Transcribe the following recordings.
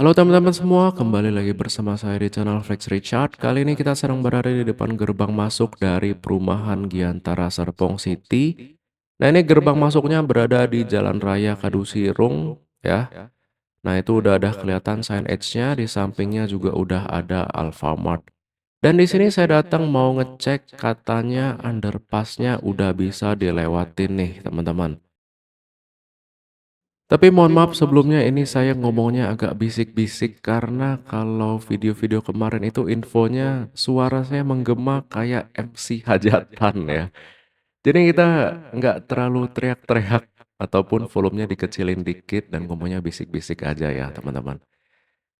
Halo teman-teman semua, kembali lagi bersama saya di channel Flex Richard. Kali ini kita sedang berada di depan gerbang masuk dari perumahan Giantara Serpong City. Nah, ini gerbang masuknya berada di Jalan Raya Kadusirung ya. Nah, itu udah ada kelihatan signage-nya, di sampingnya juga udah ada Alfamart. Dan di sini saya datang mau ngecek katanya underpass-nya udah bisa dilewatin nih, teman-teman. Tapi mohon maaf sebelumnya ini saya ngomongnya agak bisik-bisik karena kalau video-video kemarin itu infonya suara saya menggema kayak MC hajatan ya. Jadi kita nggak terlalu teriak-teriak ataupun volumenya dikecilin dikit dan ngomongnya bisik-bisik aja ya teman-teman.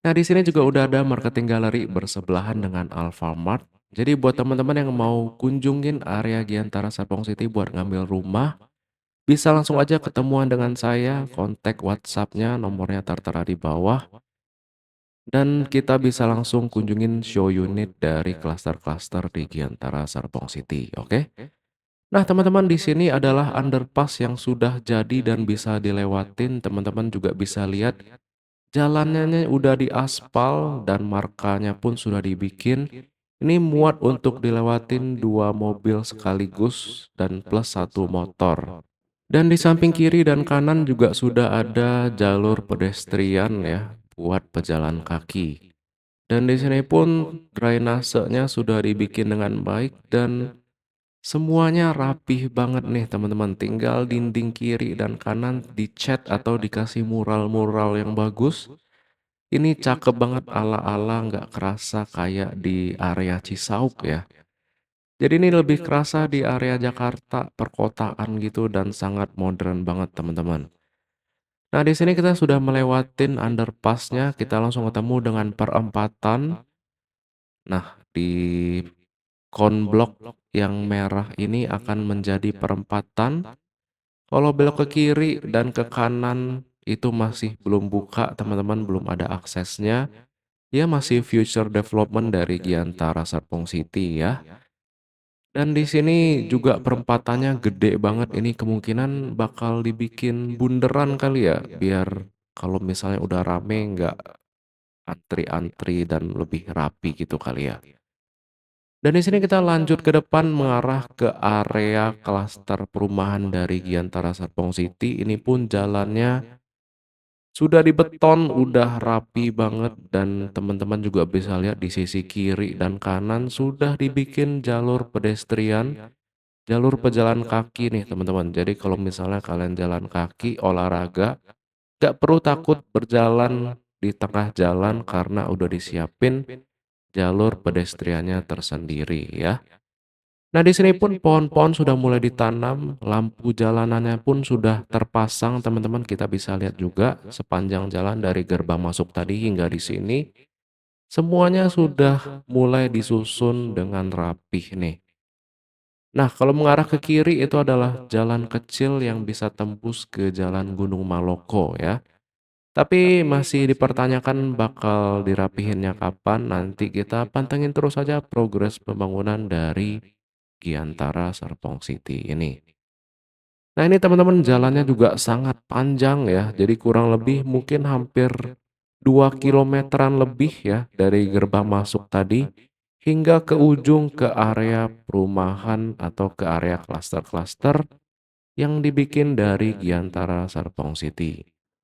Nah di sini juga udah ada marketing gallery bersebelahan dengan Alfamart. Jadi buat teman-teman yang mau kunjungin area Giantara Serpong City buat ngambil rumah, bisa langsung aja ketemuan dengan saya, kontak WhatsApp-nya, nomornya tertera di bawah, dan kita bisa langsung kunjungin show unit dari klaster-klaster di Giantara Serpong City, oke? Nah, teman-teman di sini adalah underpass yang sudah jadi dan bisa dilewatin. Teman-teman juga bisa lihat jalannya udah diaspal dan markanya pun sudah dibikin. Ini muat untuk dilewatin dua mobil sekaligus dan plus satu motor. Dan di samping kiri dan kanan juga sudah ada jalur pedestrian ya, buat pejalan kaki. Dan di sini pun drainasenya sudah dibikin dengan baik dan semuanya rapih banget nih teman-teman. Tinggal dinding kiri dan kanan dicat atau dikasih mural-mural yang bagus. Ini cakep banget ala-ala nggak kerasa kayak di area Cisauk ya. Jadi ini lebih kerasa di area Jakarta, perkotaan gitu dan sangat modern banget teman-teman. Nah, di sini kita sudah melewatin underpass-nya, kita langsung ketemu dengan perempatan. Nah, di konblok yang merah ini akan menjadi perempatan. Kalau belok ke kiri dan ke kanan itu masih belum buka, teman-teman, belum ada aksesnya. Ya masih future development dari Giantara Serpong City ya. Dan di sini juga perempatannya gede banget. Ini kemungkinan bakal dibikin bunderan kali ya, biar kalau misalnya udah rame nggak antri-antri dan lebih rapi gitu kali ya. Dan di sini kita lanjut ke depan mengarah ke area klaster perumahan dari Giantara Serpong City. Ini pun jalannya sudah dibeton, udah rapi banget dan teman-teman juga bisa lihat di sisi kiri dan kanan sudah dibikin jalur pedestrian. Jalur pejalan kaki nih teman-teman. Jadi kalau misalnya kalian jalan kaki, olahraga, gak perlu takut berjalan di tengah jalan karena udah disiapin jalur pedestriannya tersendiri ya. Nah di sini pun pohon-pohon sudah mulai ditanam, lampu jalanannya pun sudah terpasang teman-teman. Kita bisa lihat juga sepanjang jalan dari gerbang masuk tadi hingga di sini. Semuanya sudah mulai disusun dengan rapih nih. Nah, kalau mengarah ke kiri itu adalah jalan kecil yang bisa tembus ke Jalan Gunung Maloko ya. Tapi masih dipertanyakan bakal dirapihinnya kapan, nanti kita pantengin terus saja progres pembangunan dari Giantara Serpong City ini. Nah, ini teman-teman jalannya juga sangat panjang ya, jadi kurang lebih mungkin hampir 2 kilometeran lebih ya dari gerbang masuk tadi hingga ke ujung ke area perumahan atau ke area klaster-klaster yang dibikin dari Giantara Serpong City.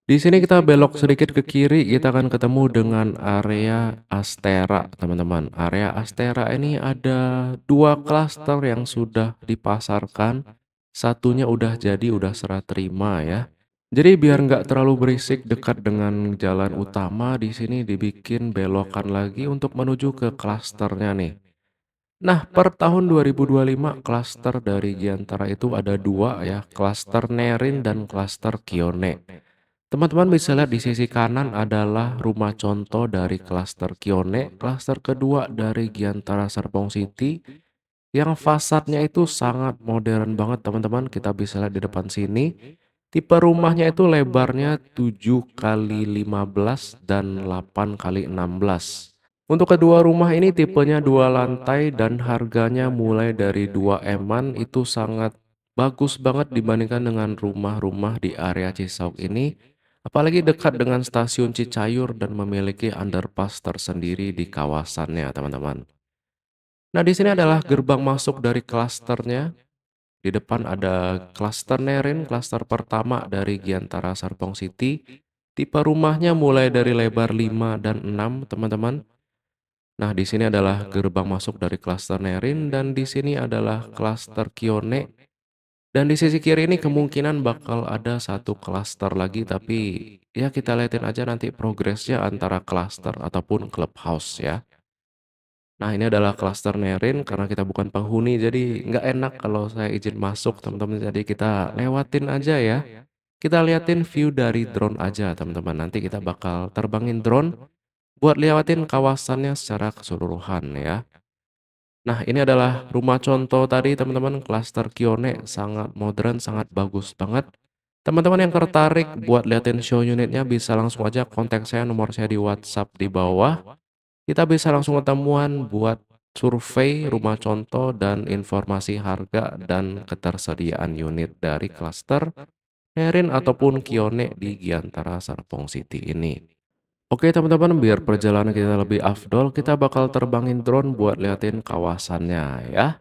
Di sini kita belok sedikit ke kiri, kita akan ketemu dengan area Astera, teman-teman. Area Astera ini ada dua klaster yang sudah dipasarkan. Satunya udah jadi, udah serah terima ya. Jadi biar nggak terlalu berisik dekat dengan jalan utama, di sini dibikin belokan lagi untuk menuju ke klasternya nih. Nah, per tahun 2025 klaster dari Giantara itu ada dua ya, klaster Nerin dan klaster Kione. Teman-teman bisa lihat di sisi kanan adalah rumah contoh dari klaster Kione, klaster kedua dari Giantara Serpong City, yang fasadnya itu sangat modern banget teman-teman. Kita bisa lihat di depan sini. Tipe rumahnya itu lebarnya 7 kali 15 dan 8 kali 16. Untuk kedua rumah ini tipenya dua lantai dan harganya mulai dari 2 eman, itu sangat bagus banget dibandingkan dengan rumah-rumah di area Cisauk ini. apalagi dekat dengan stasiun Cicayur dan memiliki underpass tersendiri di kawasannya, teman-teman. Nah, di sini adalah gerbang masuk dari klasternya. Di depan ada klaster Nerin, klaster pertama dari Giantara Serpong City. Tipe rumahnya mulai dari lebar 5 dan 6, teman-teman. Nah, di sini adalah gerbang masuk dari klaster Nerin dan di sini adalah klaster Kione. Dan di sisi kiri ini kemungkinan bakal ada satu klaster lagi, tapi ya kita liatin aja nanti progresnya antara klaster ataupun clubhouse ya. Nah, ini adalah klaster Nerin karena kita bukan penghuni, jadi nggak enak kalau saya izin masuk, teman-teman. Jadi kita lewatin aja ya. Kita liatin view dari drone aja, teman-teman. Nanti kita bakal terbangin drone buat lewatin kawasannya secara keseluruhan ya. Nah, ini adalah rumah contoh tadi, teman-teman. Klaster Kione sangat modern, sangat bagus banget. Teman-teman yang tertarik buat liatin show unitnya bisa langsung aja kontak saya, nomor saya di WhatsApp di bawah. Kita bisa langsung ketemuan buat survei rumah contoh dan informasi harga dan ketersediaan unit dari klaster Nerin ataupun Kione di Giantara Serpong City ini. Oke, teman-teman, biar perjalanan kita lebih afdol, kita bakal terbangin drone buat liatin kawasannya ya.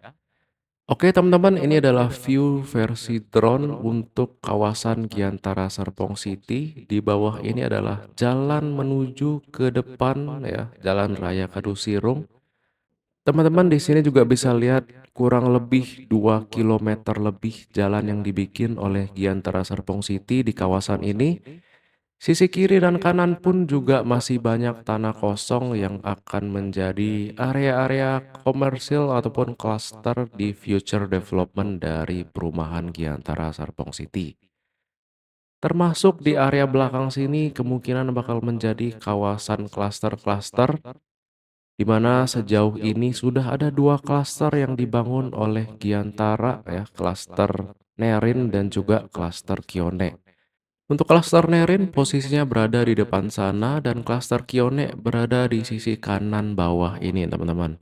Oke, teman-teman, ini adalah view versi drone untuk kawasan Giantara Serpong City. Di bawah ini adalah jalan menuju ke depan ya, Jalan Raya Kadusirung. Teman-teman di sini juga bisa lihat kurang lebih 2 kilometer lebih jalan yang dibikin oleh Giantara Serpong City di kawasan ini. Sisi kiri dan kanan pun juga masih banyak tanah kosong yang akan menjadi area-area komersil ataupun klaster di future development dari perumahan Giantara Serpong City. Termasuk di area belakang sini kemungkinan bakal menjadi kawasan klaster-klaster di mana sejauh ini sudah ada 2 klaster yang dibangun oleh Giantara ya, klaster Nerin dan juga klaster Kione. Untuk klaster Nerin posisinya berada di depan sana dan klaster Kione berada di sisi kanan bawah ini, teman-teman.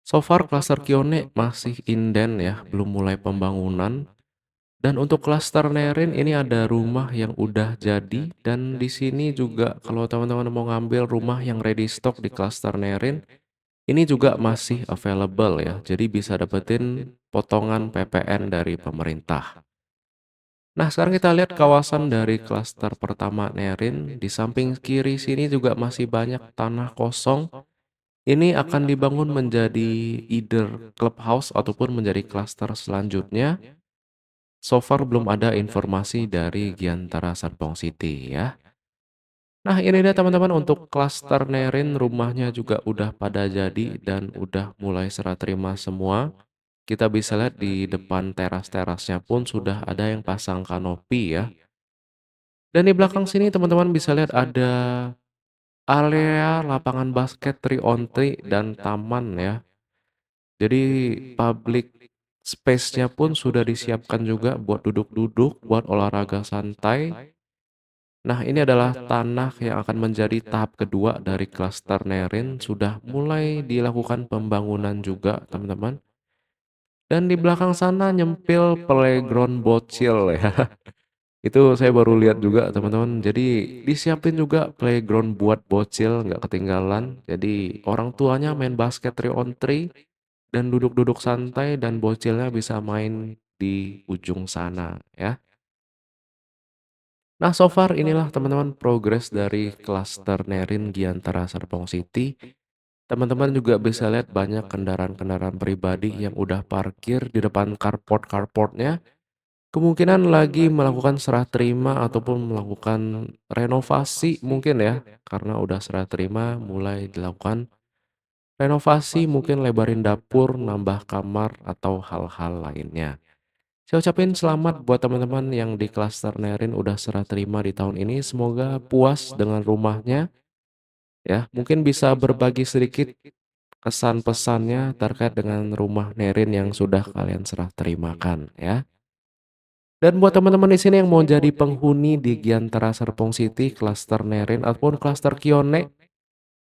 So far klaster Kione masih inden ya, belum mulai pembangunan. Dan untuk klaster Nerin ini ada rumah yang udah jadi dan di sini juga kalau teman-teman mau ngambil rumah yang ready stock di klaster Nerin ini juga masih available ya. Jadi bisa dapetin potongan PPN dari pemerintah. Nah, sekarang kita lihat kawasan dari klaster pertama Nerin. Di samping kiri sini juga masih banyak tanah kosong. Ini akan dibangun menjadi either clubhouse ataupun menjadi klaster selanjutnya. So far belum ada informasi dari Giantara Serpong City ya. Nah, ini dia teman-teman untuk klaster Nerin, rumahnya juga udah pada jadi dan udah mulai serah terima semua. Kita bisa lihat di depan teras-terasnya pun sudah ada yang pasang kanopi ya. Dan di belakang sini teman-teman bisa lihat ada area lapangan basket 3 on 3 dan taman ya. Jadi public space-nya pun sudah disiapkan juga buat duduk-duduk, buat olahraga santai. Nah, ini adalah tanah yang akan menjadi tahap kedua dari klaster Nerin. Sudah mulai dilakukan pembangunan juga, teman-teman. Dan di belakang sana nyempil playground bocil ya. Itu saya baru lihat juga, teman-teman. Jadi disiapin juga playground buat bocil, nggak ketinggalan. Jadi orang tuanya main basket 3 on 3 dan duduk-duduk santai dan bocilnya bisa main di ujung sana ya. Nah, so far inilah teman-teman progres dari klaster Nerin Giantara Serpong City. Teman-teman juga bisa lihat banyak kendaraan-kendaraan pribadi yang udah parkir di depan carport-carportnya. Kemungkinan lagi melakukan serah terima ataupun melakukan renovasi mungkin ya. Karena udah serah terima mulai dilakukan renovasi, mungkin lebarin dapur, nambah kamar atau hal-hal lainnya. Saya ucapin selamat buat teman-teman yang di klaster Nerin udah serah terima di tahun ini. Semoga puas dengan rumahnya ya. Mungkin bisa berbagi sedikit kesan pesannya terkait dengan rumah Nerin yang sudah kalian serah terimakan ya. Dan buat teman-teman di sini yang mau jadi penghuni di Giantara Serpong City, klaster Nerin ataupun klaster Kione,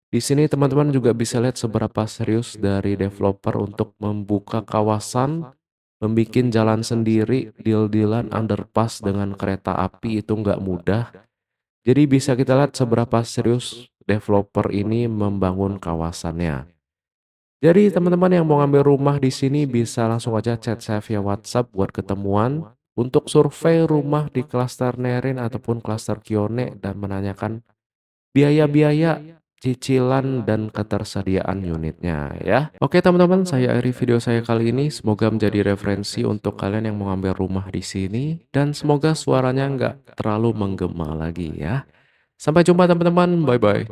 di sini teman-teman juga bisa lihat seberapa serius dari developer untuk membuka kawasan, membikin jalan sendiri, deal-dealan underpass dengan kereta api itu nggak mudah. Jadi bisa kita lihat seberapa serius developer ini membangun kawasannya. Jadi teman-teman yang mau ngambil rumah di sini bisa langsung aja chat saya via WhatsApp buat ketemuan untuk survei rumah di klaster Nerin ataupun klaster Kione dan menanyakan biaya-biaya, cicilan, dan ketersediaan unitnya ya. Oke teman-teman, saya akhiri video saya kali ini. Semoga menjadi referensi untuk kalian yang mau ngambil rumah di sini. Dan semoga suaranya nggak terlalu menggema lagi ya. Sampai jumpa teman-teman, bye-bye.